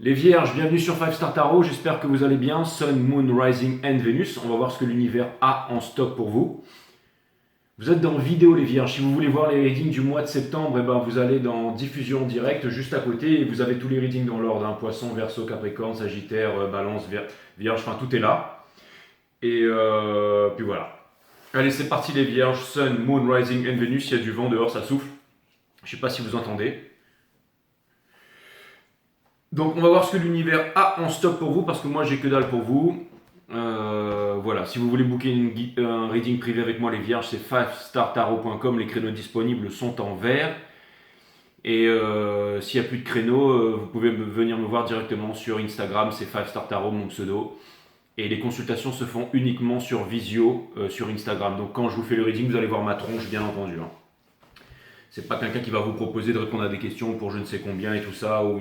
Les Vierges, bienvenue sur 5 Star Tarot, j'espère que vous allez bien. Sun, Moon, Rising and Venus. On va voir ce que l'univers a en stock pour vous. Vous êtes dans vidéo les Vierges. Si vous voulez voir les readings du mois de septembre, vous allez dans diffusion en direct juste à côté et vous avez tous les readings dans l'ordre. Poisson, Verseau, Capricorne, Sagittaire, Balance, Vierge, enfin tout est là. Et puis voilà. Allez, c'est parti les Vierges. Sun, Moon, Rising and Venus. Il y a du vent dehors, ça souffle. Je ne sais pas si vous entendez. Donc on va voir ce que l'univers a en stock pour vous, parce que moi j'ai que dalle pour vous. Voilà, si vous voulez booker un reading privé avec moi les Vierges, c'est 5startarot.com, les créneaux disponibles sont en vert. Et s'il n'y a plus de créneaux, vous pouvez venir me voir directement sur Instagram, c'est 5startarot mon pseudo. Et les consultations se font uniquement sur Visio, sur Instagram. Donc quand je vous fais le reading, vous allez voir ma tronche bien entendu. C'est pas quelqu'un qui va vous proposer de répondre à des questions pour je ne sais combien et tout ça, ou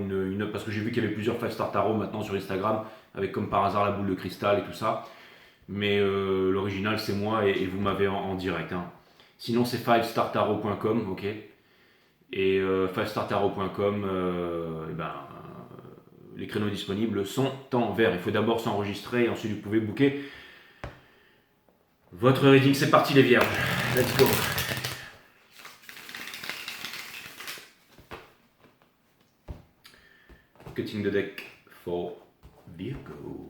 parce que j'ai vu qu'il y avait plusieurs 5 Star Tarot maintenant sur Instagram, avec comme par hasard la boule de cristal et tout ça. Mais l'original c'est moi et vous m'avez en direct. Sinon c'est 5startarot.com, ok. Et 5startarot.com, les créneaux disponibles sont en vert. Il faut d'abord s'enregistrer et ensuite vous pouvez booker votre reading. C'est parti les Vierges, let's go. Cutting the deck for Virgo.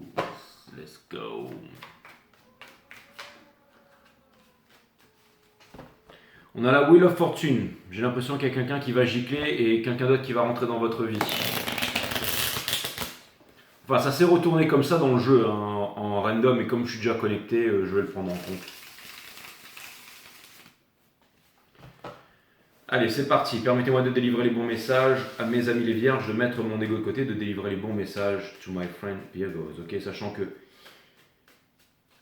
Let's go. On a la Wheel of Fortune. J'ai l'impression qu'il y a quelqu'un qui va gicler et quelqu'un d'autre qui va rentrer dans votre vie. Enfin, ça s'est retourné comme ça dans le jeu, en random, et comme je suis déjà connecté, je vais le prendre en compte. Allez, c'est parti. Permettez-moi de délivrer les bons messages à mes amis les Vierges, de mettre mon ego de côté, de délivrer les bons messages to my friend Virgos. Ok, sachant que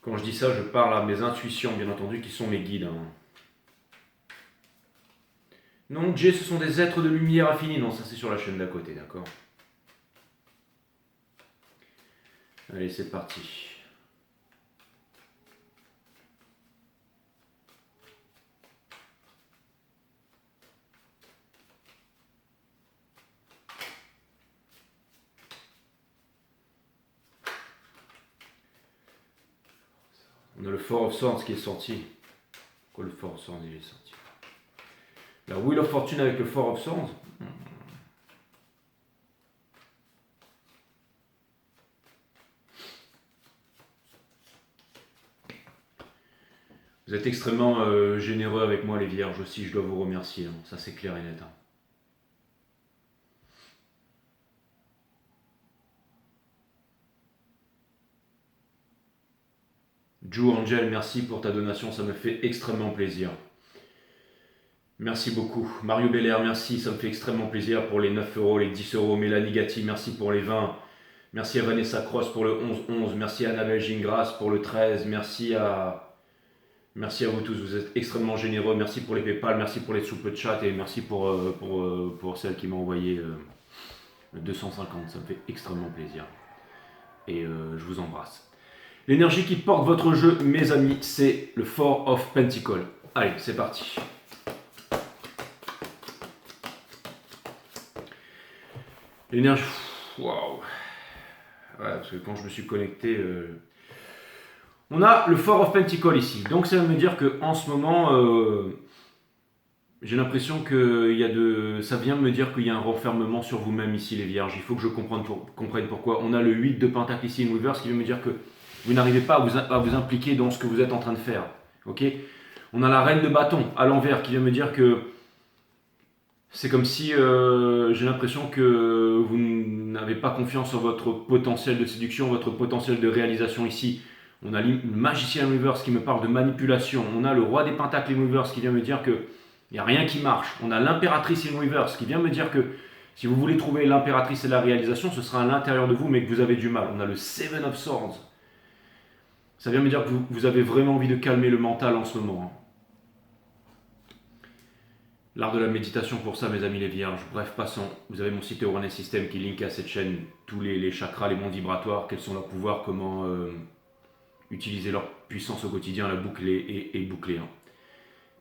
quand je dis ça, je parle à mes intuitions, bien entendu, qui sont mes guides. Non, Jay, ce sont des êtres de lumière infinie. Non, ça c'est sur la chaîne d'à côté, d'accord. Allez, c'est parti. On a le Four of Swords qui est sorti. Pourquoi le Four of Swords il est sorti? La Wheel of Fortune avec le Four of Swords. Vous êtes extrêmement généreux avec moi les Vierges aussi, je dois vous remercier. Ça c'est clair et net. Joe Angel, merci pour ta donation, ça me fait extrêmement plaisir. Merci beaucoup. Mario Belair, merci, ça me fait extrêmement plaisir pour les 9 euros, les 10 euros. Mélanie Gatti, merci pour les 20. Merci à Vanessa Cross pour le 11-11. Merci à Annabelle Gingras pour le 13. Merci à vous tous, vous êtes extrêmement généreux. Merci pour les Paypal, merci pour les super chat et merci pour celle qui m'a envoyé 250. Ça me fait extrêmement plaisir. Et je vous embrasse. L'énergie qui porte votre jeu, mes amis, c'est le Four of Pentacles. Allez, c'est parti. L'énergie... Waouh. Ouais, parce que quand je me suis connecté... On a le Four of Pentacles ici. Donc ça veut me dire qu'en ce moment... j'ai l'impression que ça vient me dire qu'il y a un renfermement sur vous-même ici, les Vierges. Il faut que je comprenne pourquoi. On a le 8 de Pentacle ici, in reverse, qui veut me dire que vous n'arrivez pas à vous impliquer dans ce que vous êtes en train de faire. Ok. On a la Reine de Bâton à l'envers qui vient me dire que c'est comme si j'ai l'impression que vous n'avez pas confiance en votre potentiel de séduction, votre potentiel de réalisation ici. On a le Magicien in reverse qui me parle de manipulation. On a le Roi des Pentacles in reverse qui vient me dire que il n'y a rien qui marche. On a l'impératrice in reverse qui vient me dire que si vous voulez trouver l'impératrice et la réalisation, ce sera à l'intérieur de vous, mais que vous avez du mal. On a le Seven of Swords. Ça vient me dire que vous avez vraiment envie de calmer le mental en ce moment. L'art de la méditation pour ça, mes amis les Vierges. Bref, passons. Vous avez mon site Awareness System qui link à cette chaîne. Tous les chakras, les mondes vibratoires, quels sont leurs pouvoirs, comment utiliser leur puissance au quotidien, la boucler et boucler.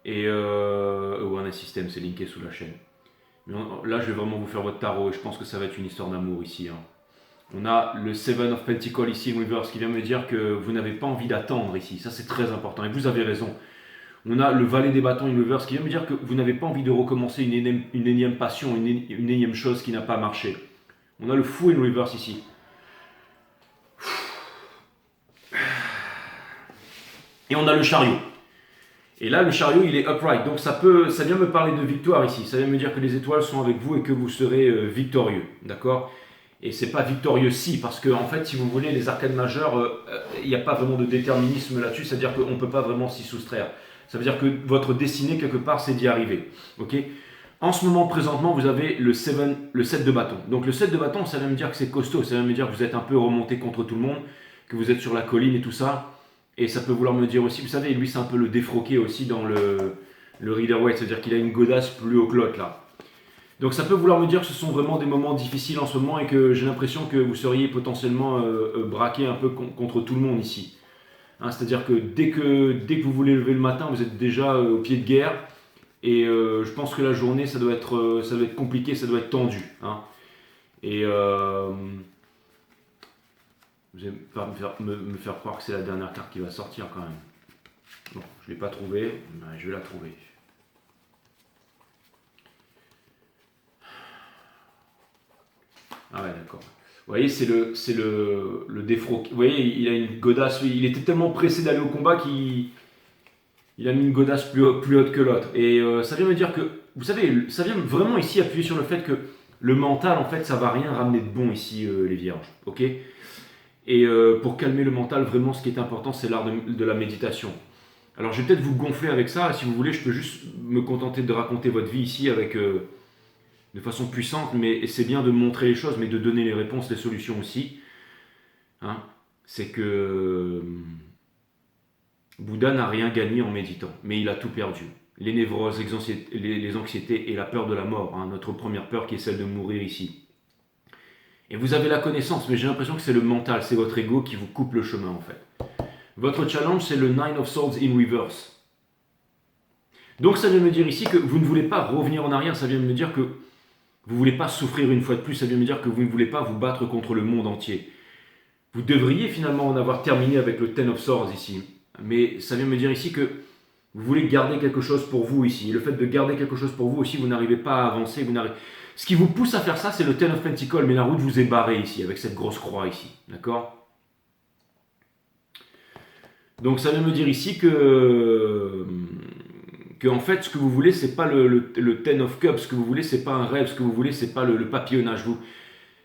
Et Awareness System, c'est linké sous la chaîne. Mais là, je vais vraiment vous faire votre tarot et je pense que ça va être une histoire d'amour ici. On a le Seven of Pentacles ici, Reverse, qui vient me dire que vous n'avez pas envie d'attendre ici. Ça, c'est très important. Et vous avez raison. On a le Valet des bâtons, Reverse, qui vient me dire que vous n'avez pas envie de recommencer une énième passion, une énième chose qui n'a pas marché. On a le Fou in Reverse ici. Et on a le Chariot. Et là, le Chariot, il est upright. Donc ça vient me parler de victoire ici. Ça vient me dire que les étoiles sont avec vous et que vous serez victorieux. D'accord? Et c'est pas victorieux si, parce que en fait, si vous voulez, les arcanes majeures, il n'y a pas vraiment de déterminisme là-dessus. C'est-à-dire qu'on ne peut pas vraiment s'y soustraire. Ça veut dire que votre destinée, quelque part, c'est d'y arriver. Ok? En ce moment, présentement, vous avez le 7 de bâton. Donc le 7 de bâton, ça vient me dire que c'est costaud. Ça vient me dire que vous êtes un peu remonté contre tout le monde, que vous êtes sur la colline et tout ça. Et ça peut vouloir me dire aussi, vous savez, lui c'est un peu le défroqué aussi dans le Rider-Waite, c'est-à-dire qu'il a une godasse plus haut que l'autre là. Donc ça peut vouloir me dire que ce sont vraiment des moments difficiles en ce moment et que j'ai l'impression que vous seriez potentiellement braqué un peu contre tout le monde ici. Hein, c'est-à-dire que dès que vous voulez lever le matin, vous êtes déjà au pied de guerre. Et je pense que la journée, ça doit être compliqué, ça doit être tendu. Hein. Et vous n'allez pas me faire croire que c'est la dernière carte qui va sortir quand même. Bon, je ne l'ai pas trouvée, mais je vais la trouver. Ah ouais, d'accord. Vous voyez, c'est le défro. Vous voyez, il a une godasse. Il était tellement pressé d'aller au combat qu'il a mis une godasse plus haute que l'autre. Et ça vient me dire que, vous savez, ça vient vraiment ici appuyer sur le fait que le mental, en fait, ça va rien ramener de bon ici, les vierges. Ok? Et pour calmer le mental, vraiment, ce qui est important, c'est l'art de la méditation. Alors, je vais peut-être vous gonfler avec ça. Si vous voulez, je peux juste me contenter de raconter votre vie ici avec, de façon puissante. Mais c'est bien de montrer les choses, mais de donner les réponses, les solutions aussi. Hein, c'est que Bouddha n'a rien gagné en méditant, mais il a tout perdu. Les névroses, les anxiétés et la peur de la mort. Hein, notre première peur qui est celle de mourir ici. Et vous avez la connaissance, mais j'ai l'impression que c'est le mental, c'est votre ego qui vous coupe le chemin en fait. Votre challenge, c'est le Nine of Swords in Reverse. Donc ça vient me dire ici que vous ne voulez pas revenir en arrière, ça vient me dire que vous ne voulez pas souffrir une fois de plus, ça vient me dire que vous ne voulez pas vous battre contre le monde entier. Vous devriez finalement en avoir terminé avec le Ten of Swords ici. Mais ça vient me dire ici que vous voulez garder quelque chose pour vous ici. Et le fait de garder quelque chose pour vous aussi, vous n'arrivez pas à avancer, Ce qui vous pousse à faire ça, c'est le Ten of Pentacles, mais la route vous est barrée ici, avec cette grosse croix ici. D'accord? Donc ça vient me dire ici que en fait, ce que vous voulez, c'est pas le Ten of Cups, ce que vous voulez, c'est pas un rêve, ce que vous voulez, c'est pas le papillonnage.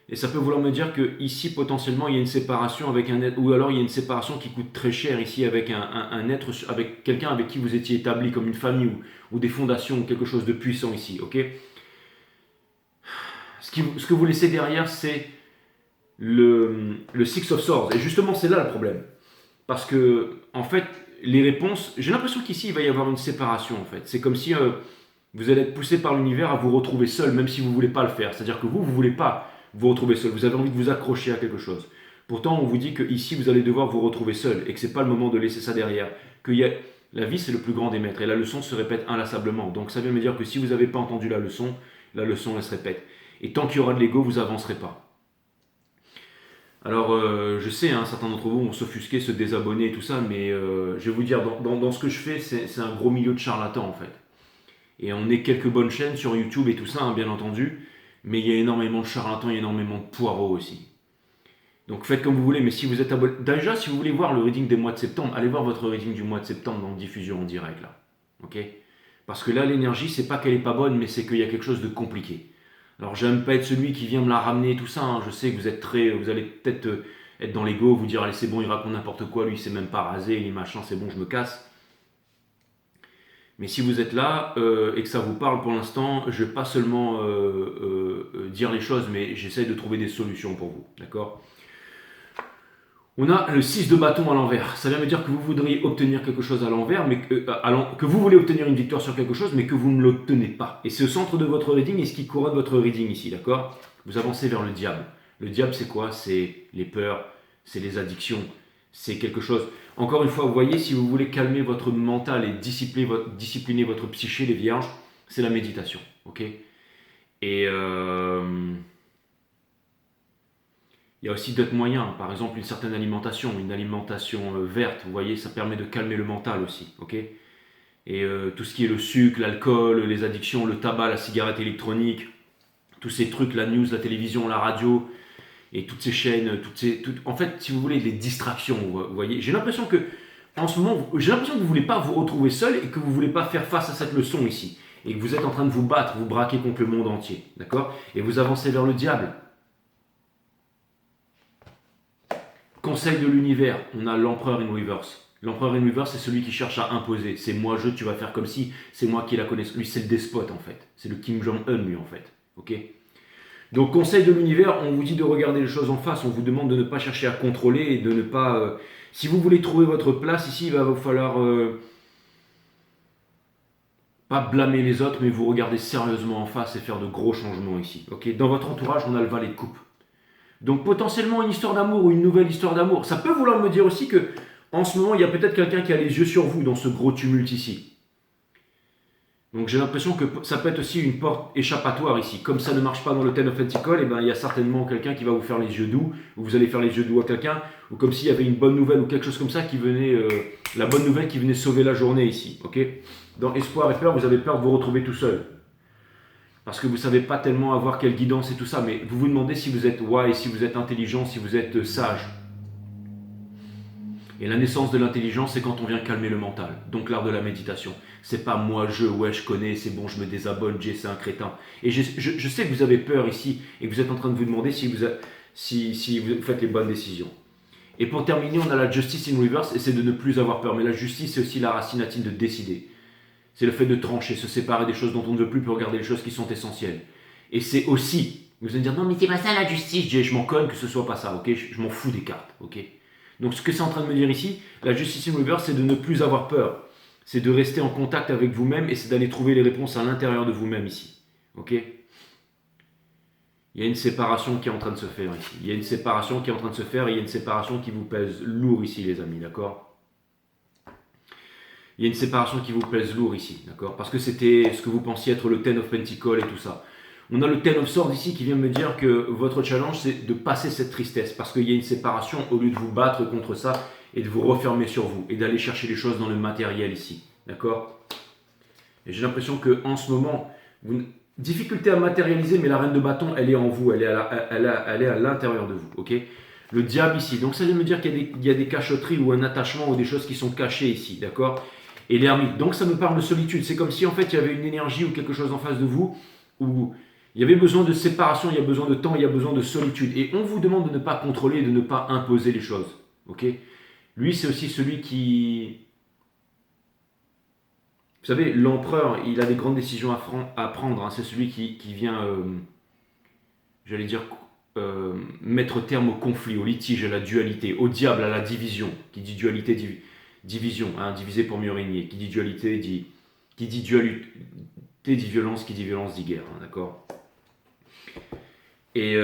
Et ça peut vouloir me dire que ici, potentiellement, il y a une séparation avec un être, ou alors il y a une séparation qui coûte très cher ici avec un être, avec quelqu'un avec qui vous étiez établi, comme une famille ou des fondations, ou quelque chose de puissant ici, ok? Ce que vous laissez derrière, c'est le Six of Swords. Et justement, c'est là le problème. Parce que, en fait, les réponses, j'ai l'impression qu'ici, il va y avoir une séparation, en fait. C'est comme si vous allez être poussé par l'univers à vous retrouver seul, même si vous ne voulez pas le faire. C'est-à-dire que vous ne voulez pas vous retrouver seul. Vous avez envie de vous accrocher à quelque chose. Pourtant, on vous dit que ici, vous allez devoir vous retrouver seul et que ce n'est pas le moment de laisser ça derrière. La vie, c'est le plus grand des maîtres et la leçon se répète inlassablement. Donc, ça vient me dire que si vous n'avez pas entendu la leçon, elle se répète. Et tant qu'il y aura de l'ego, vous n'avancerez pas. Alors, je sais, hein, certains d'entre vous vont s'offusquer, se désabonner et tout ça, mais je vais vous dire, dans ce que je fais, c'est un gros milieu de charlatans en fait. Et on est quelques bonnes chaînes sur YouTube et tout ça, hein, bien entendu, mais il y a énormément de charlatans, il y a énormément de poireaux aussi. Donc faites comme vous voulez, mais si vous êtes abonné... Déjà, si vous voulez voir le reading des mois de septembre, allez voir votre reading du mois de septembre dans diffusion en direct, là. Ok? Parce que là, l'énergie, c'est pas qu'elle est pas bonne, mais c'est qu'il y a quelque chose de compliqué. Alors, j'aime pas être celui qui vient me la ramener et tout ça. Hein. Je sais que vous allez peut-être être dans l'ego, vous dire allez c'est bon, il raconte n'importe quoi, lui il s'est même pas rasé, il est machin, c'est bon, je me casse. Mais si vous êtes là et que ça vous parle pour l'instant, je vais pas seulement dire les choses, mais j'essaie de trouver des solutions pour vous, d'accord? On a le 6 de bâton à l'envers. Ça vient me dire que vous voudriez obtenir quelque chose à l'envers, mais que vous voulez obtenir une victoire sur quelque chose, mais que vous ne l'obtenez pas. Et c'est au centre de votre reading et ce qui couronne votre reading ici, d'accord? Vous avancez vers le diable. Le diable, c'est quoi? C'est les peurs, c'est les addictions, c'est quelque chose. Encore une fois, vous voyez, si vous voulez calmer votre mental et discipliner votre psyché, les vierges, c'est la méditation, ok? Et Il y a aussi d'autres moyens, par exemple une certaine alimentation, une alimentation verte, vous voyez, ça permet de calmer le mental aussi, ok. Et tout ce qui est le sucre, l'alcool, les addictions, le tabac, la cigarette électronique, tous ces trucs, la news, la télévision, la radio, et toutes ces chaînes, en fait, si vous voulez, les distractions, vous voyez. J'ai l'impression que, en ce moment, j'ai l'impression que vous ne voulez pas vous retrouver seul et que vous ne voulez pas faire face à cette leçon ici. Et que vous êtes en train de vous battre, vous braquer contre le monde entier, d'accord. Et vous avancez vers le diable. Conseil de l'univers, on a l'empereur in reverse. L'empereur in reverse, c'est celui qui cherche à imposer. C'est moi, tu vas faire comme si, c'est moi qui la connais. Lui, c'est le despote en fait. C'est le Kim Jong-un, lui en fait. Ok. Donc, conseil de l'univers, on vous dit de regarder les choses en face. On vous demande de ne pas chercher à contrôler et de ne pas. Si vous voulez trouver votre place ici, il va vous falloir pas blâmer les autres, mais vous regarder sérieusement en face et faire de gros changements ici. Ok. Dans votre entourage, on a le valet de coupe. Donc potentiellement une histoire d'amour ou une nouvelle histoire d'amour. Ça peut vouloir me dire aussi que en ce moment, il y a peut-être quelqu'un qui a les yeux sur vous dans ce gros tumulte ici. Donc j'ai l'impression que ça peut être aussi une porte échappatoire ici. Comme ça ne marche pas dans le Ten of Pentacles, et ben, il y a certainement quelqu'un qui va vous faire les yeux doux, ou vous allez faire les yeux doux à quelqu'un, ou comme s'il y avait une bonne nouvelle ou quelque chose comme ça qui venait, la bonne nouvelle qui venait sauver la journée ici. Ok. Dans espoir et peur, vous avez peur de vous retrouver tout seul. Parce que vous ne savez pas tellement avoir quelle guidance et tout ça, mais vous vous demandez si vous êtes wise, si vous êtes intelligent, si vous êtes sage. Et la naissance de l'intelligence, c'est quand on vient calmer le mental. Donc l'art de la méditation. C'est pas moi, je connais, c'est bon, je me désabonne, Jay, c'est un crétin. Et je sais que vous avez peur ici, et que vous êtes en train de vous demander si vous faites les bonnes décisions. Et pour terminer, on a la justice in reverse, et c'est de ne plus avoir peur. Mais la justice, c'est aussi la racine latine de décider. C'est le fait de trancher, se séparer des choses dont on ne veut plus pour regarder les choses qui sont essentielles. Et c'est aussi, vous allez me dire, non mais c'est pas ça la justice, Jay, je m'en conne que ce soit pas ça, ok, je m'en fous des cartes, ok. Donc ce que c'est en train de me dire ici, la justice in reverse, c'est de ne plus avoir peur. C'est de rester en contact avec vous-même et c'est d'aller trouver les réponses à l'intérieur de vous-même ici, ok. Il y a une séparation qui est en train de se faire ici. Il y a une séparation qui est en train de se faire et il y a une séparation qui vous pèse lourd ici, les amis, d'accord. Il y a une séparation qui vous pèse lourd ici, d'accord. Parce que c'était ce que vous pensiez être le Ten of Pentacles et tout ça. On a le Ten of Swords ici qui vient me dire que votre challenge, c'est de passer cette tristesse. Parce qu'il y a une séparation au lieu de vous battre contre ça et de vous refermer sur vous. Et d'aller chercher les choses dans le matériel ici, d'accord. Et j'ai l'impression qu'en ce moment, difficulté à matérialiser, mais la reine de bâton, elle est en vous, elle est à l'intérieur de vous, ok. Le diable ici, donc ça vient me dire qu'il y a des cachotteries ou un attachement ou des choses qui sont cachées ici, d'accord. Et l'ermite, donc ça me parle de solitude, c'est comme si en fait il y avait une énergie ou quelque chose en face de vous, où il y avait besoin de séparation, il y a besoin de temps, il y a besoin de solitude. Et on vous demande de ne pas contrôler, de ne pas imposer les choses, ok. Lui c'est aussi celui qui... Vous savez, l'empereur, il a des grandes décisions à prendre, hein. C'est celui qui vient, j'allais dire, mettre terme au conflit, au litige, à la dualité, au diable, à la division. Qui dit dualité, division, hein, diviser pour mieux régner. Qui dit dualité, dit violence, qui dit violence, dit guerre, hein, d'accord. Et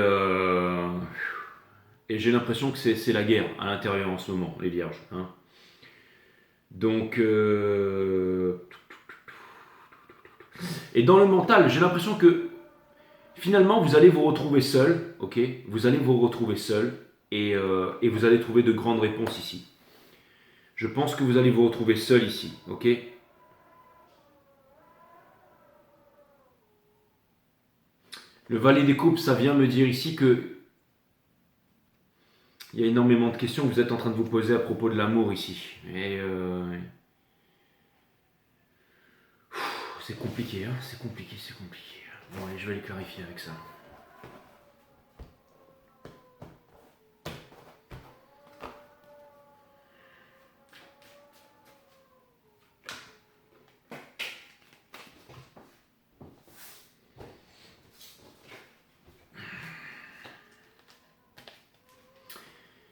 j'ai l'impression que c'est la guerre à l'intérieur en ce moment, les vierges, hein. Donc... Et dans le mental, j'ai l'impression que finalement, vous allez vous retrouver seul, ok. Vous allez vous retrouver seul et vous allez trouver de grandes réponses ici. Je pense que vous allez vous retrouver seul ici, ok. Le valet des coupes, ça vient me dire ici que il y a énormément de questions que vous êtes en train de vous poser à propos de l'amour ici. Et c'est compliqué, hein, c'est compliqué. Bon, allez, je vais les clarifier avec ça.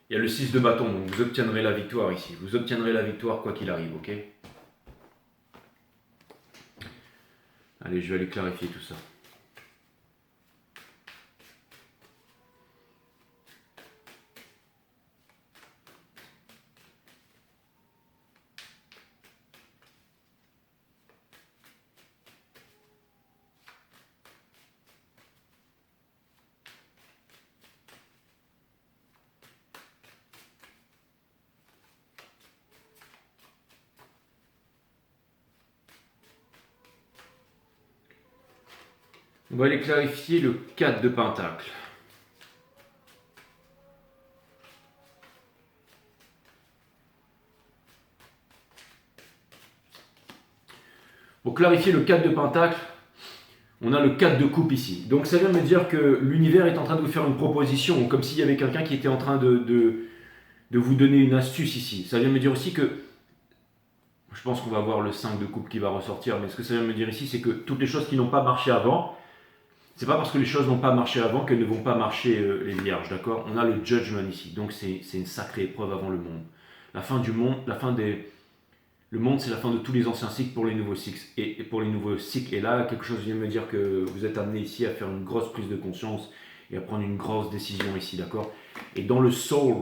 Il y a le 6 de bâton, donc vous obtiendrez la victoire ici. Vous obtiendrez la victoire quoi qu'il arrive, ok. Allez, je vais aller clarifier tout ça. va aller clarifier le 4 de Pentacle. Pour clarifier le 4 de Pentacle, on a le 4 de coupe ici. Donc ça vient me dire que l'univers est en train de vous faire une proposition, comme s'il y avait quelqu'un qui était en train de vous donner une astuce ici. Ça vient me dire aussi que, je pense qu'on va voir le 5 de coupe qui va ressortir, mais ce que ça vient me dire ici, c'est que toutes les choses qui n'ont pas marché avant, c'est pas parce que les choses n'ont pas marché avant qu'elles ne vont pas marcher les vierges, d'accord? On a le judgment ici, donc c'est une sacrée épreuve avant le monde. La fin du monde, le monde, c'est la fin de tous les anciens cycles pour les nouveaux cycles. Et pour les nouveaux cycles. Et là, quelque chose vient me dire que vous êtes amené ici à faire une grosse prise de conscience et à prendre une grosse décision ici, d'accord? Et dans le soul,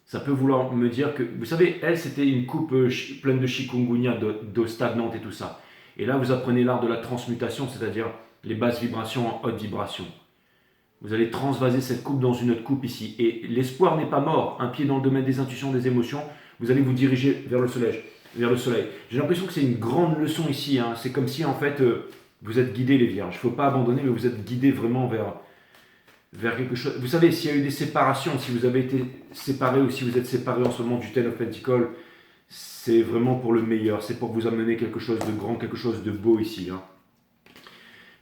ça peut vouloir me dire que, vous savez, elle, c'était une coupe pleine de chikungunya, d'eau stagnante et tout ça. Et là, vous apprenez l'art de la transmutation, c'est-à-dire les basses vibrations en haute vibration. Vous allez transvaser cette coupe dans une autre coupe ici. Et l'espoir n'est pas mort. Un pied dans le domaine des intuitions, des émotions. Vous allez vous diriger vers le soleil. J'ai l'impression que c'est une grande leçon ici. Hein. C'est comme si en fait vous êtes guidés les vierges. Il ne faut pas abandonner, mais vous êtes guidés vraiment vers quelque chose. Vous savez, s'il y a eu des séparations, si vous avez été séparés ou si vous êtes séparés en ce moment du Ten of Pentacles, c'est vraiment pour le meilleur. C'est pour vous amener quelque chose de grand, quelque chose de beau ici. Hein.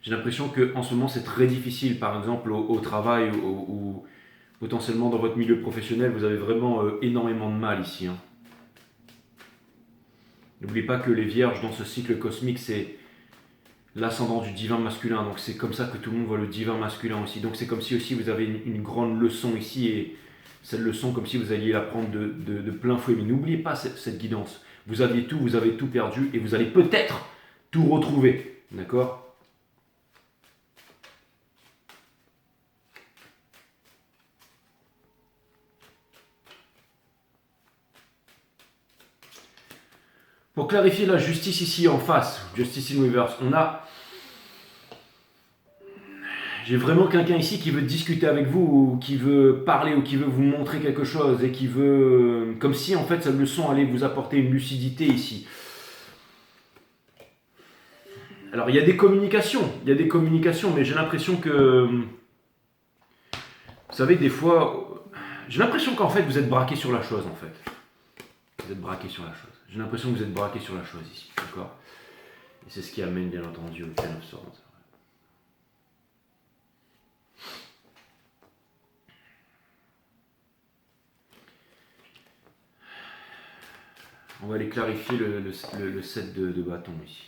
J'ai l'impression qu'en ce moment c'est très difficile, par exemple au travail ou potentiellement dans votre milieu professionnel, vous avez vraiment énormément de mal ici. Hein. N'oubliez pas que les vierges dans ce cycle cosmique, c'est l'ascendant du divin masculin. Donc c'est comme ça que tout le monde voit le divin masculin aussi. Donc c'est comme si aussi vous avez une grande leçon ici et cette leçon comme si vous alliez la prendre de plein fouet. Mais n'oubliez pas cette guidance. Vous aviez tout, vous avez tout perdu et vous allez peut-être tout retrouver. D'accord ? Pour clarifier la justice ici en face, Justice in Reverse, j'ai vraiment quelqu'un ici qui veut discuter avec vous, ou qui veut parler, ou qui veut vous montrer quelque chose, et qui veut... Comme si en fait cette leçon allait vous apporter une lucidité ici. Alors il y a des communications, mais j'ai l'impression que... Vous savez, des fois... J'ai l'impression qu'en fait vous êtes braqué sur la chose en fait. Vous êtes braqué sur la chose. J'ai l'impression que vous êtes braqué sur la chose ici, d'accord? Et c'est ce qui amène bien entendu au Ten of Swords. On va aller clarifier le set de bâtons ici.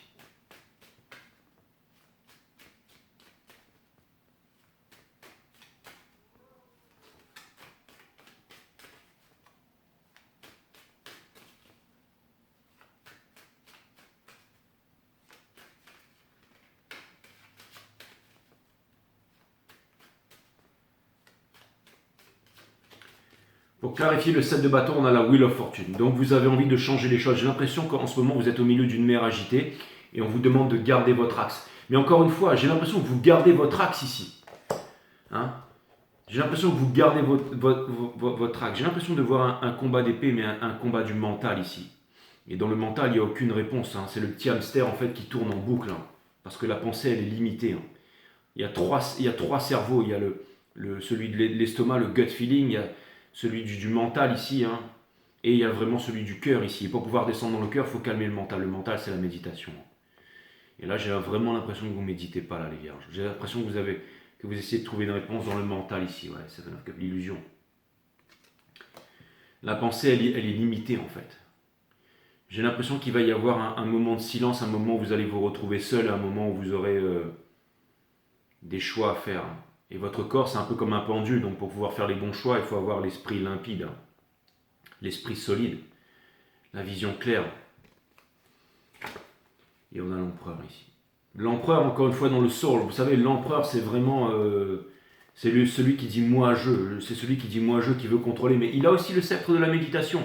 Pour clarifier le set de bâtons, on a la Wheel of Fortune. Donc vous avez envie de changer les choses. J'ai l'impression qu'en ce moment, vous êtes au milieu d'une mer agitée et on vous demande de garder votre axe. Mais encore une fois, j'ai l'impression que vous gardez votre axe ici. Hein? J'ai l'impression que vous gardez votre axe. J'ai l'impression de voir un combat d'épée, mais un combat du mental ici. Et dans le mental, il n'y a aucune réponse. Hein. C'est le petit hamster en fait qui tourne en boucle. Hein. Parce que la pensée, elle est limitée. Hein. Il y a trois cerveaux. Il y a celui de l'estomac, le gut feeling. Il y a celui du mental ici, hein, et il y a vraiment celui du cœur ici. Et pour pouvoir descendre dans le cœur, il faut calmer le mental. Le mental, c'est la méditation. Et là, j'ai vraiment l'impression que vous ne méditez pas, là, les vierges. J'ai l'impression que vous essayez de trouver une réponse dans le mental ici. Ouais, c'est l'illusion. La pensée, elle est limitée, en fait. J'ai l'impression qu'il va y avoir un moment de silence, un moment où vous allez vous retrouver seul, un moment où vous aurez des choix à faire. Et votre corps, c'est un peu comme un pendule, donc pour pouvoir faire les bons choix, il faut avoir l'esprit limpide, hein. L'esprit solide, la vision claire. Et on a l'empereur ici. L'empereur, encore une fois, dans le soul, vous savez, l'empereur, c'est vraiment... c'est celui qui dit moi je, c'est celui qui dit moi je, qui veut contrôler, mais il a aussi le sceptre de la méditation.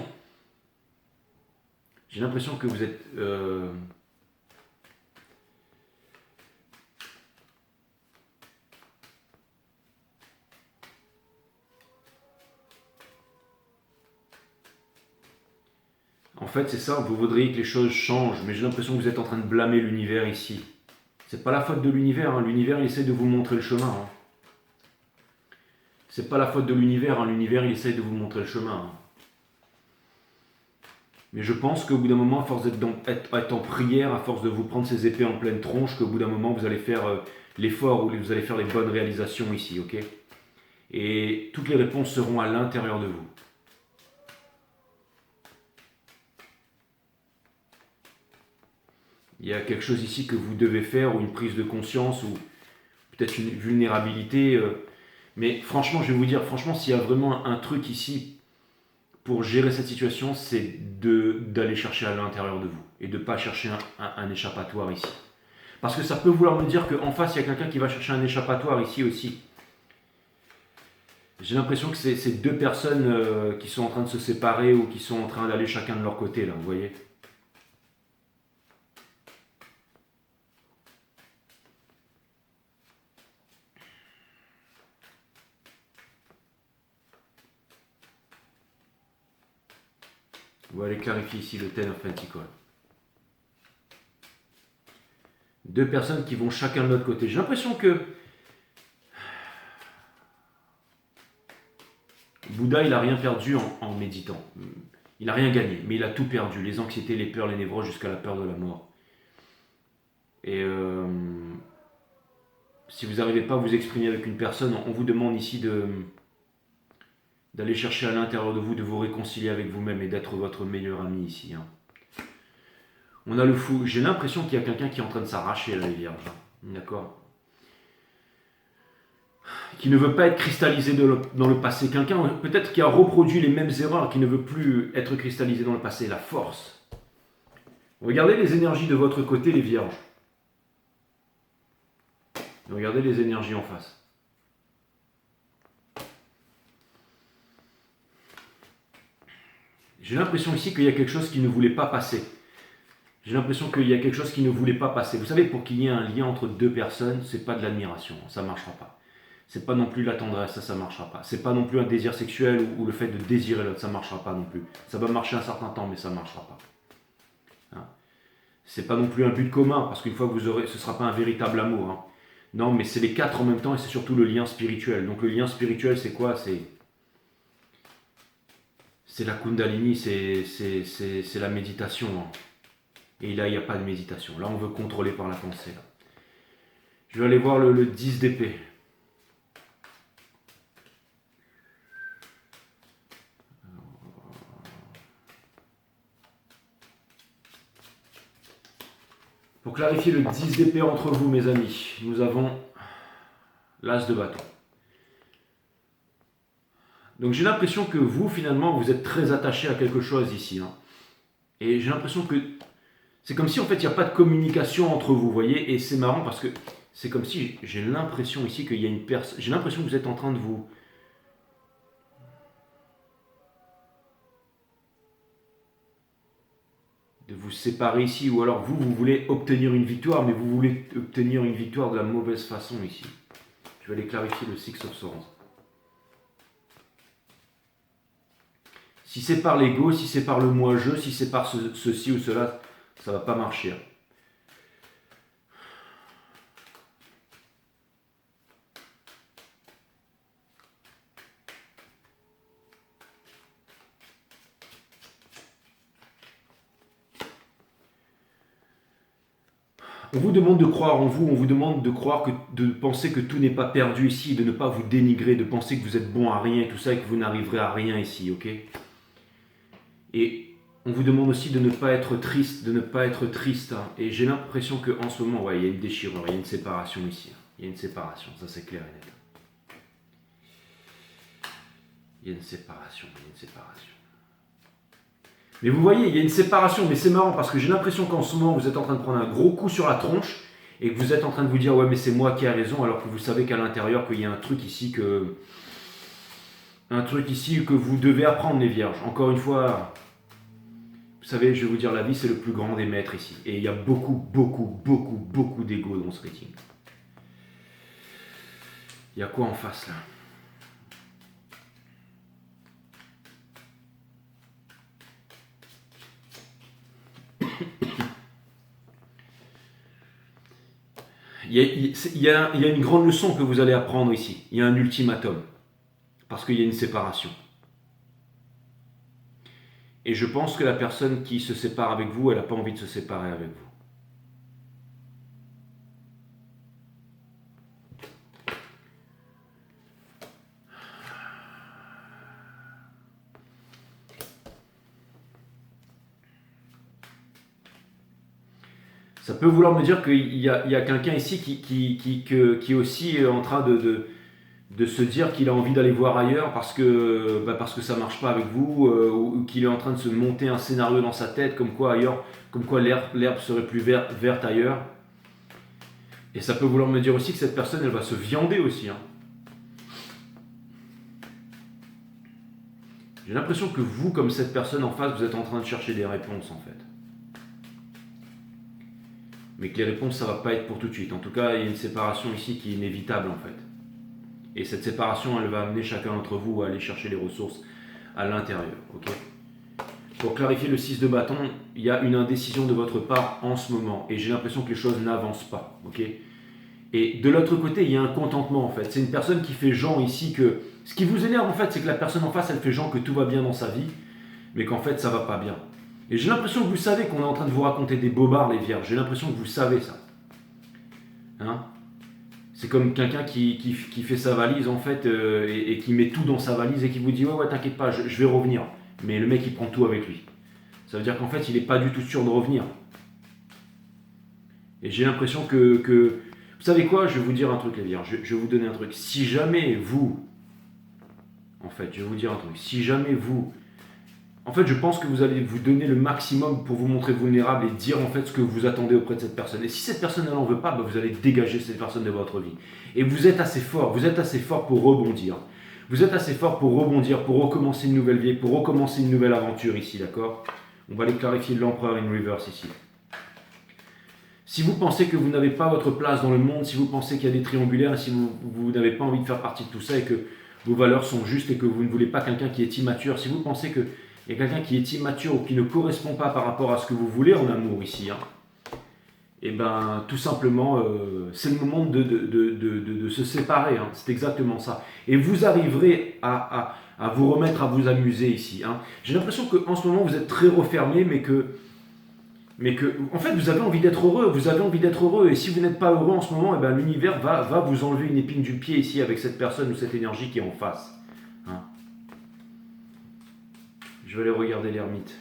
J'ai l'impression que vous êtes... En fait, c'est ça, vous voudriez que les choses changent, mais j'ai l'impression que vous êtes en train de blâmer l'univers ici. C'est pas la faute de l'univers, hein. L'univers il essaie de vous montrer le chemin. Hein. C'est pas la faute de l'univers, hein. L'univers il essaie de vous montrer le chemin. Hein. Mais je pense qu'au bout d'un moment, à force d'être en prière, à force de vous prendre ces épées en pleine tronche, qu'au bout d'un moment vous allez faire l'effort ou vous allez faire les bonnes réalisations ici, ok? Et toutes les réponses seront à l'intérieur de vous. Il y a quelque chose ici que vous devez faire, ou une prise de conscience, ou peut-être une vulnérabilité. Mais franchement, je vais vous dire, franchement, s'il y a vraiment un truc ici pour gérer cette situation, c'est d'aller chercher à l'intérieur de vous et de ne pas chercher un échappatoire ici. Parce que ça peut vouloir me dire qu'en face, il y a quelqu'un qui va chercher un échappatoire ici aussi. J'ai l'impression que c'est deux personnes qui sont en train de se séparer ou qui sont en train d'aller chacun de leur côté, là, vous voyez. On va aller clarifier ici le Ten of Pentacles. Deux personnes qui vont chacun de l'autre côté. J'ai l'impression que Bouddha, il n'a rien perdu en méditant. Il n'a rien gagné, mais il a tout perdu. Les anxiétés, les peurs, les névroses, jusqu'à la peur de la mort. Et si vous n'arrivez pas à vous exprimer avec une personne, on vous demande ici d'aller chercher à l'intérieur de vous, de vous réconcilier avec vous-même et d'être votre meilleur ami ici. Hein. On a le fou. J'ai l'impression qu'il y a quelqu'un qui est en train de s'arracher là, les vierges. D'accord? Qui ne veut pas être cristallisé dans le passé. Quelqu'un peut-être qui a reproduit les mêmes erreurs, qui ne veut plus être cristallisé dans le passé. La force. Regardez les énergies de votre côté, les vierges. Regardez les énergies en face. J'ai l'impression ici qu'il y a quelque chose qui ne voulait pas passer. J'ai l'impression qu'il y a quelque chose qui ne voulait pas passer. Vous savez, pour qu'il y ait un lien entre deux personnes, c'est pas de l'admiration, ça ne marchera pas. C'est pas non plus la tendresse, ça ne marchera pas. C'est pas non plus un désir sexuel ou le fait de désirer l'autre, ça ne marchera pas non plus. Ça va marcher un certain temps, mais ça ne marchera pas. Hein. C'est pas non plus un but commun, parce qu'une fois que vous aurez, ce ne sera pas un véritable amour. Hein. Non, mais c'est les quatre en même temps et c'est surtout le lien spirituel. Donc le lien spirituel, c'est quoi? C'est la Kundalini, c'est la méditation. Hein. Et là, il n'y a pas de méditation. Là, on veut contrôler par la pensée. Là. Je vais aller voir le 10 d'épée. Pour clarifier le 10 d'épée entre vous, mes amis, nous avons l'as de bâton. Donc j'ai l'impression que vous, finalement, vous êtes très attaché à quelque chose ici. Hein. Et j'ai l'impression que c'est comme si, en fait, il n'y a pas de communication entre vous, vous voyez. Et c'est marrant parce que c'est comme si, j'ai l'impression ici qu'il y a une personne... J'ai l'impression que vous êtes en train de vous séparer ici. Ou alors vous voulez obtenir une victoire, mais vous voulez obtenir une victoire de la mauvaise façon ici. Je vais aller clarifier le Six of Swords. Si c'est par l'ego, si c'est par le moi-je, si c'est par ceci ou cela, ça ne va pas marcher. On vous demande de croire en vous, on vous demande de croire, de penser que tout n'est pas perdu ici, de ne pas vous dénigrer, de penser que vous êtes bon à rien et tout ça et que vous n'arriverez à rien ici, ok? Et on vous demande aussi de ne pas être triste, Hein. Et j'ai l'impression qu'en ce moment, ouais, il y a une déchirure, il y a une séparation ici. Hein. Il y a une séparation, ça c'est clair et net. Il y a une séparation. Mais vous voyez, il y a une séparation, mais c'est marrant parce que j'ai l'impression qu'en ce moment, vous êtes en train de prendre un gros coup sur la tronche et que vous êtes en train de vous dire « Ouais, mais c'est moi qui ai raison », alors que vous savez qu'à l'intérieur, qu'il y a un truc ici que vous devez apprendre, les vierges. Encore une fois, vous savez, je vais vous dire, la vie, c'est le plus grand des maîtres ici. Et il y a beaucoup d'ego dans ce rating. Il y a quoi en face, là ? il y a une grande leçon que vous allez apprendre ici. Il y a un ultimatum. Parce qu'il y a une séparation. Et je pense que la personne qui se sépare avec vous, elle n'a pas envie de se séparer avec vous. Ça peut vouloir me dire qu'il y a quelqu'un ici qui est aussi en train de se dire qu'il a envie d'aller voir ailleurs parce que ça ne marche pas avec vous, ou qu'il est en train de se monter un scénario dans sa tête comme quoi ailleurs, comme quoi l'herbe serait plus verte ailleurs. Et ça peut vouloir me dire aussi que cette personne, elle va se viander aussi. Hein. J'ai l'impression que vous, comme cette personne en face, vous êtes en train de chercher des réponses en fait. Mais que les réponses, ça ne va pas être pour tout de suite. En tout cas, il y a une séparation ici qui est inévitable en fait. Et cette séparation, elle va amener chacun d'entre vous à aller chercher les ressources à l'intérieur. Okay. Pour clarifier le 6 de bâton, il y a une indécision de votre part en ce moment. Et j'ai l'impression que les choses n'avancent pas. Okay. Et de l'autre côté, il y a un contentement en fait. C'est une personne qui fait genre ici que... Ce qui vous énerve en fait, c'est que la personne en face, elle fait genre que tout va bien dans sa vie, mais qu'en fait, ça va pas bien. Et j'ai l'impression que vous savez qu'on est en train de vous raconter des bobards, les vierges. J'ai l'impression que vous savez ça. Hein? C'est comme quelqu'un qui fait sa valise en fait et qui met tout dans sa valise et qui vous dit ouais t'inquiète pas, je vais revenir. Mais le mec il prend tout avec lui. Ça veut dire qu'en fait il n'est pas du tout sûr de revenir. Et j'ai l'impression que... Vous savez quoi? Je vais vous dire un truc les vierges. Je vais vous donner un truc. Si jamais vous... En fait, je vais vous dire un truc. Si jamais vous... En fait, je pense que vous allez vous donner le maximum pour vous montrer vulnérable et dire en fait ce que vous attendez auprès de cette personne. Et si cette personne n'en veut pas, bah, vous allez dégager cette personne de votre vie. Et vous êtes assez fort pour rebondir. Vous êtes assez fort pour rebondir, pour recommencer une nouvelle vie, pour recommencer une nouvelle aventure ici, d'accord? On va aller clarifier l'empereur in reverse ici. Si vous pensez que vous n'avez pas votre place dans le monde, si vous pensez qu'il y a des triangulaires, si vous n'avez pas envie de faire partie de tout ça et que vos valeurs sont justes et que vous ne voulez pas quelqu'un qui est immature, si vous pensez que il y a quelqu'un qui est immature ou qui ne correspond pas par rapport à ce que vous voulez en amour ici, hein, et ben tout simplement, c'est le moment de se séparer. Hein, c'est exactement ça. Et vous arriverez à vous remettre à vous amuser ici. Hein. J'ai l'impression qu'en ce moment, vous êtes très refermé, mais que, en fait, vous avez envie d'être heureux. Vous avez envie d'être heureux. Et si vous n'êtes pas heureux en ce moment, et ben, l'univers va vous enlever une épine du pied ici avec cette personne ou cette énergie qui est en face. Hein. Je vais aller regarder l'ermite.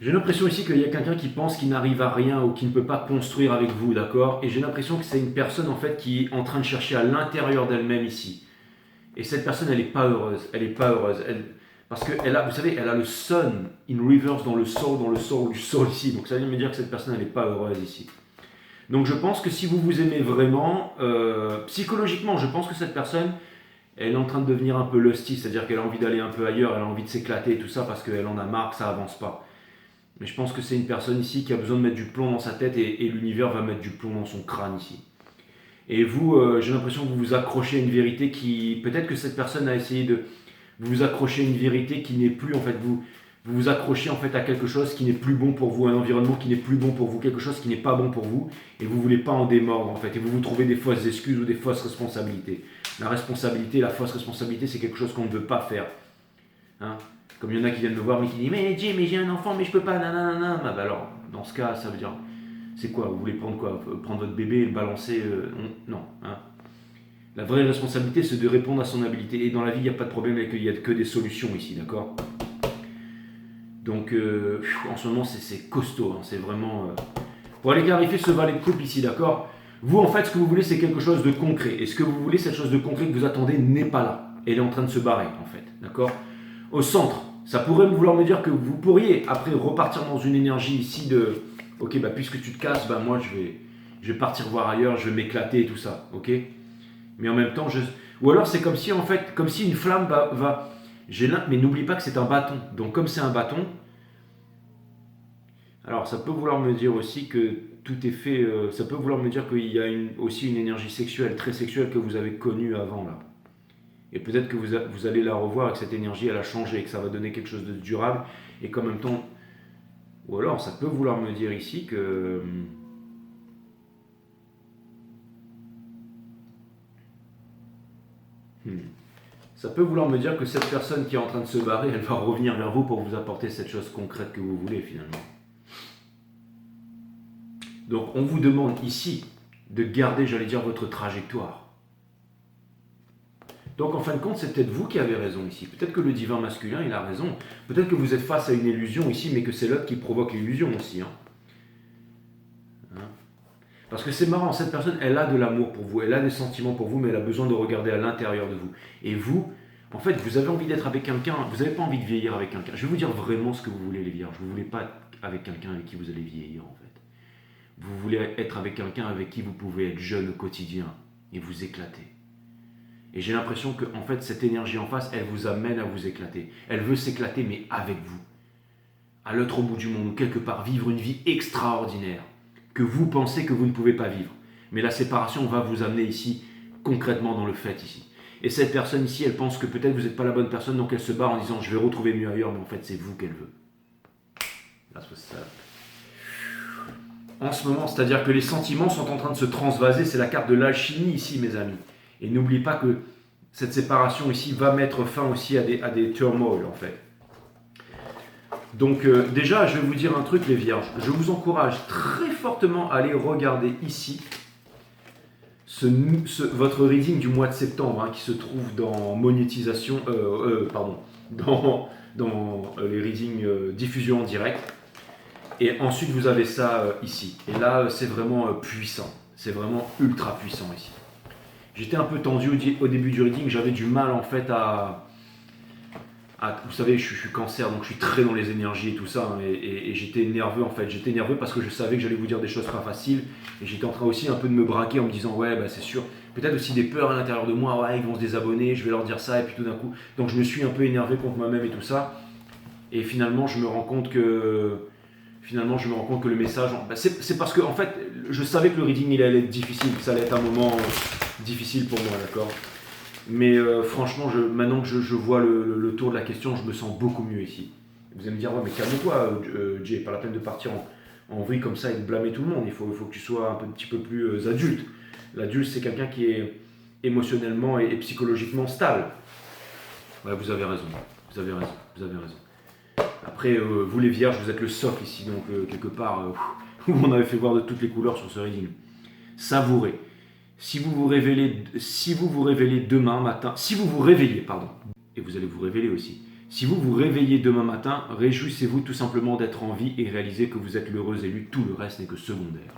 J'ai l'impression ici qu'il y a quelqu'un qui pense qu'il n'arrive à rien ou qui ne peut pas construire avec vous, d'accord? Et j'ai l'impression que c'est une personne en fait qui est en train de chercher à l'intérieur d'elle-même ici. Et cette personne, elle n'est pas heureuse. Parce qu'elle a, vous savez, elle a le sun in reverse dans le soul du sol ici. Donc ça veut me dire que cette personne, elle n'est pas heureuse ici. Donc je pense que si vous vous aimez vraiment, psychologiquement, je pense que cette personne, elle est en train de devenir un peu lusty, c'est-à-dire qu'elle a envie d'aller un peu ailleurs, elle a envie de s'éclater et tout ça parce qu'elle en a marre que ça avance pas. Mais je pense que c'est une personne ici qui a besoin de mettre du plomb dans sa tête et l'univers va mettre du plomb dans son crâne ici. Et vous, j'ai l'impression que vous vous accrochez à une vérité qui... Peut-être que cette personne a essayé de vous accrocher à une vérité qui n'est plus en fait... Vous vous accrochez en fait à quelque chose qui n'est plus bon pour vous, un environnement qui n'est plus bon pour vous, quelque chose qui n'est pas bon pour vous, et vous ne voulez pas en démordre en fait, et vous vous trouvez des fausses excuses ou des fausses responsabilités. La fausse responsabilité, c'est quelque chose qu'on ne veut pas faire. Hein? Comme il y en a qui viennent me voir mais qui disent mais Jay, mais j'ai un enfant, mais je peux pas, nanana. Bah alors, dans ce cas, ça veut dire, c'est quoi? Vous voulez prendre quoi? Prendre votre bébé et le balancer? Non. Hein? La vraie responsabilité, c'est de répondre à son habilité. Et dans la vie, il n'y a pas de problème, il n'y a que des solutions ici, d'accord? Donc, en ce moment, c'est costaud. Hein, c'est vraiment... Pour aller clarifier ce valet de coupe ici, d'accord? Vous, en fait, ce que vous voulez, c'est quelque chose de concret. Et ce que vous voulez, cette chose de concret que vous attendez n'est pas là. Elle est en train de se barrer, en fait, d'accord? Au centre, ça pourrait vouloir me dire que vous pourriez, après, repartir dans une énergie ici de... Ok, bah, puisque tu te casses, bah, moi, je vais partir voir ailleurs, je vais m'éclater et tout ça, ok? Mais en même temps, ou alors c'est comme si en fait, comme si une flamme va mais n'oublie pas que c'est un bâton. Donc comme c'est un bâton, alors ça peut vouloir me dire aussi que tout est fait, ça peut vouloir me dire qu'il y a aussi une énergie sexuelle, très sexuelle que vous avez connue avant là. Et peut-être que vous allez la revoir et que cette énergie, elle a changé, et que ça va donner quelque chose de durable, et qu'en même temps, ou alors ça peut vouloir me dire ici que... Ça peut vouloir me dire que cette personne qui est en train de se barrer, elle va revenir vers vous pour vous apporter cette chose concrète que vous voulez finalement. Donc on vous demande ici de garder, j'allais dire, votre trajectoire. Donc en fin de compte, c'est peut-être vous qui avez raison ici. Peut-être que le divin masculin, il a raison. Peut-être que vous êtes face à une illusion ici, mais que c'est l'autre qui provoque l'illusion aussi. Parce que c'est marrant, cette personne, elle a de l'amour pour vous, elle a des sentiments pour vous, mais elle a besoin de regarder à l'intérieur de vous. Et vous, en fait, vous avez envie d'être avec quelqu'un, vous n'avez pas envie de vieillir avec quelqu'un. Je vais vous dire vraiment ce que vous voulez, les vierges. Vous ne voulez pas être avec quelqu'un avec qui vous allez vieillir, en fait. Vous voulez être avec quelqu'un avec qui vous pouvez être jeune au quotidien et vous éclater. Et j'ai l'impression que, en fait, cette énergie en face, elle vous amène à vous éclater. Elle veut s'éclater, mais avec vous. À l'autre bout du monde, quelque part, vivre une vie extraordinaire que vous pensez que vous ne pouvez pas vivre. Mais la séparation va vous amener ici, concrètement dans le fait ici. Et cette personne ici, elle pense que peut-être vous n'êtes pas la bonne personne, donc elle se barre en disant « je vais retrouver mieux ailleurs », mais en fait c'est vous qu'elle veut. That's what's up. En ce moment, c'est-à-dire que les sentiments sont en train de se transvaser, c'est la carte de l'alchimie ici, mes amis. Et n'oubliez pas que cette séparation ici va mettre fin aussi à des turmoils, en fait. Donc déjà, je vais vous dire un truc, les vierges. Je vous encourage très fortement à aller regarder ici votre reading du mois de septembre, qui se trouve dans monétisation, dans les readings diffusion en direct. Et ensuite, vous avez ça ici. Et là, c'est vraiment puissant. C'est vraiment ultra puissant ici. J'étais un peu tendu au début du reading. J'avais du mal en fait vous savez, je suis cancer, donc je suis très dans les énergies et tout ça. Et j'étais nerveux en fait. J'étais nerveux parce que je savais que j'allais vous dire des choses pas faciles. Et j'étais en train aussi un peu de me braquer en me disant, ouais, bah c'est sûr. Peut-être aussi des peurs à l'intérieur de moi. Ouais, ils vont se désabonner, je vais leur dire ça. Et puis tout d'un coup. Donc je me suis un peu énervé contre moi-même et tout ça. Et finalement, je me rends compte que le message, c'est parce que en fait, je savais que le reading il allait être difficile, que ça allait être un moment difficile pour moi, d'accord. Mais franchement, maintenant que je vois le tour de la question, je me sens beaucoup mieux ici. Vous allez me dire, ouais, mais calme-toi, Jay, pas la peine de partir en vrille comme ça et de blâmer tout le monde. Il faut que tu sois un petit peu plus adulte. L'adulte, c'est quelqu'un qui est émotionnellement et psychologiquement stable. Ouais, vous avez raison. Après, vous les vierges, vous êtes le socle ici, donc quelque part, on avait fait voir de toutes les couleurs sur ce reading. Savourez. Si vous vous réveillez demain matin, et vous allez vous révéler aussi, si vous vous réveillez demain matin, réjouissez-vous tout simplement d'être en vie et réalisez que vous êtes l'heureux élu, tout le reste n'est que secondaire.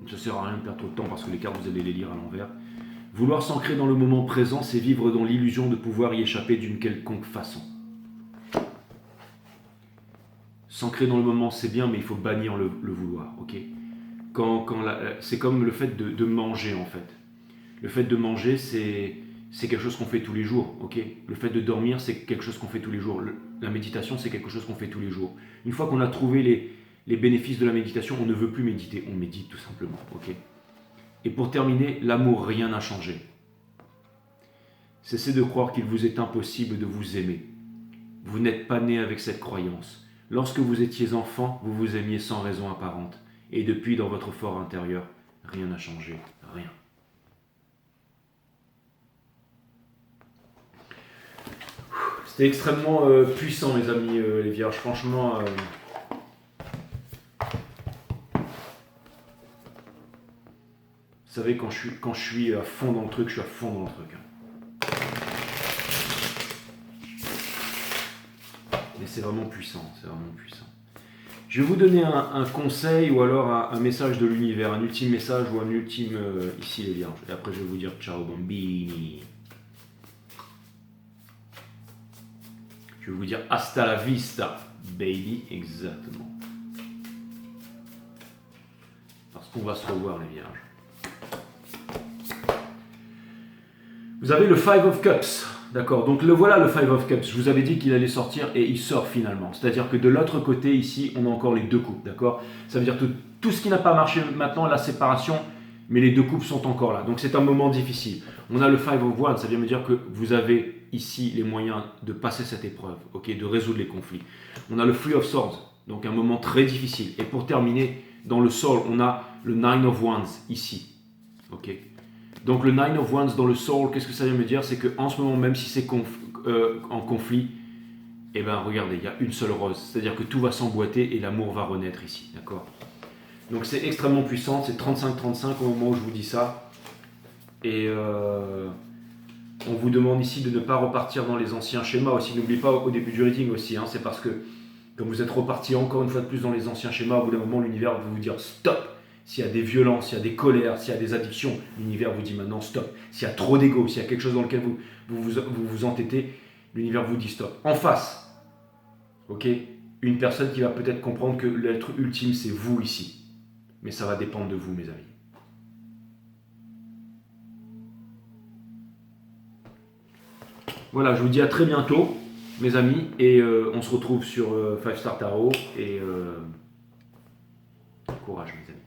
Ça ne sert à rien de perdre trop de temps parce que les cartes, vous allez les lire à l'envers. Vouloir s'ancrer dans le moment présent, c'est vivre dans l'illusion de pouvoir y échapper d'une quelconque façon. S'ancrer dans le moment, c'est bien, mais il faut bannir le vouloir, ok ? C'est comme le fait de manger, en fait. Le fait de manger, c'est quelque chose qu'on fait tous les jours, ok ? Le fait de dormir, c'est quelque chose qu'on fait tous les jours. La méditation, c'est quelque chose qu'on fait tous les jours. Une fois qu'on a trouvé les bénéfices de la méditation, on ne veut plus méditer, on médite tout simplement, ok ? Et pour terminer, l'amour, rien n'a changé. Cessez de croire qu'il vous est impossible de vous aimer. Vous n'êtes pas né avec cette croyance. Lorsque vous étiez enfant, vous vous aimiez sans raison apparente. Et depuis, dans votre fort intérieur, rien n'a changé. Rien. C'était extrêmement puissant, mes amis, les vierges. Franchement... Vous savez, quand je suis à fond dans le truc, je suis à fond dans le truc. Mais c'est vraiment puissant, Je vais vous donner un conseil ou alors un message de l'univers, un ultime message ou un ultime... ici les vierges. Et après je vais vous dire ciao bambini. Je vais vous dire hasta la vista, baby, exactement. Parce qu'on va se revoir les vierges. Vous avez le Five of Cups, d'accord, donc voilà le Five of Cups, je vous avais dit qu'il allait sortir et il sort finalement. C'est-à-dire que de l'autre côté ici, on a encore les deux coupes, d'accord. Ça veut dire que tout ce qui n'a pas marché maintenant, la séparation, mais les deux coupes sont encore là. Donc c'est un moment difficile. On a le Five of Wands, ça vient me dire que vous avez ici les moyens de passer cette épreuve, ok, de résoudre les conflits. On a le Three of Swords, donc un moment très difficile. Et pour terminer, dans le Soul, on a le Nine of Wands ici, ok. Donc le Nine of Wands dans le Soul, qu'est-ce que ça vient me dire? C'est qu'en ce moment, même si c'est en conflit, eh bien regardez, il y a une seule rose. C'est-à-dire que tout va s'emboîter et l'amour va renaître ici, d'accord? Donc c'est extrêmement puissant, c'est 35-35 au moment où je vous dis ça. Et on vous demande ici de ne pas repartir dans les anciens schémas aussi. N'oubliez pas au début du reading aussi, hein, c'est parce que comme vous êtes reparti encore une fois de plus dans les anciens schémas, au bout d'un moment l'univers va vous dire stop. S'il y a des violences, s'il y a des colères, s'il y a des addictions, l'univers vous dit maintenant stop. S'il y a trop d'ego, s'il y a quelque chose dans lequel vous entêtez, l'univers vous dit stop. En face, ok, une personne qui va peut-être comprendre que l'être ultime c'est vous ici. Mais ça va dépendre de vous, mes amis. Voilà, je vous dis à très bientôt, mes amis, et on se retrouve sur 5 Star Tarot, et courage, mes amis.